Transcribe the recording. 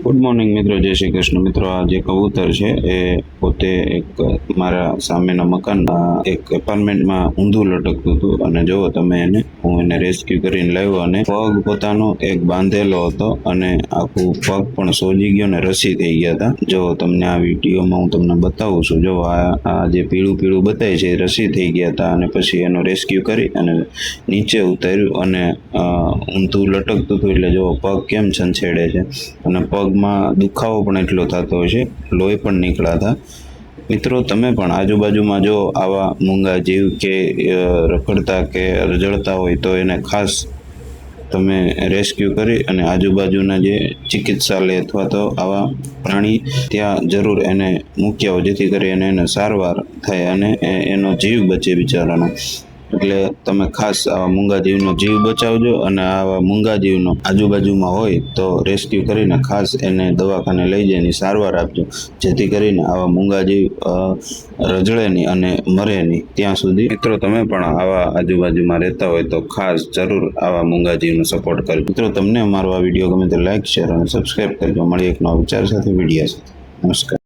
Good morning મિત્રો, જય શ્રી કૃષ્ણ મિત્રો। આ જે કબૂતર છે એ પોતે એક મારા સામેના મકાનમાં એક એપાર્ટમેન્ટમાં ઊંધું લટકતું હતું અને જો તમે હું એને રેસ્ક્યુ કરીને લાવ્યો અને પગ પોતાનો એક બાંધેલો હતો અને આખું પગ પણ સોજી ગયો અને રસી થઈ ગયા હતા। જો તમને આ વિડીયોમાં હું તમને બતાવું છું। જો આ જે પીળું પીળું બતાય છે રસી થઈ ગયા હતા અને પછી એનો રેસ્ક્યુ કરી અને નીચે ઉતાર્યું અને ઊંધું લટકતું હતું એટલે જો પગ કેમ છંછેડે છે અને પગમાં દુખાવો પણ એટલો થતો હોય છે, લોહી પણ નીકળ્યા હતા। મિત્રો, તમે પણ આજુબાજુમાં જો આવા મૂંગા જીવ કે રખડતા કે રજળતા હોય તો એને ખાસ તમે રેસ્ક્યુ કરી અને આજુબાજુના જે ચિકિત્સાલય અથવા તો આવા પ્રાણી ત્યાં જરૂર એને મૂકી આવો, જેથી કરી એને સારવાર થાય અને એનો જીવ બચે બિચારાનો। એટલે તમે ખાસ આવા મૂંગા જીવનો જીવ બચાવજો અને આવા મૂંગા જીવનો આજુબાજુમાં હોય તો રેસ્ક્યુ કરીને ખાસ એને દવાખાને લઈ જઈને સારવાર આપજો, જેથી કરીને આવા મૂંગા જીવ રજળે નહીં અને મરે નહીં ત્યાં સુધી। મિત્રો, તમે પણ આવા આજુબાજુમાં રહેતા હોય તો ખાસ જરૂર આવા મૂંગા જીવનો સપોર્ટ કરજો। મિત્રો, તમને અમારો આ વિડીયો ગમે તો લાઈક, શેર અને સબસ્ક્રાઈબ કરજો। મળીએ એક નવા વિચાર સાથે, વિડીયો સાથે। નમસ્કાર।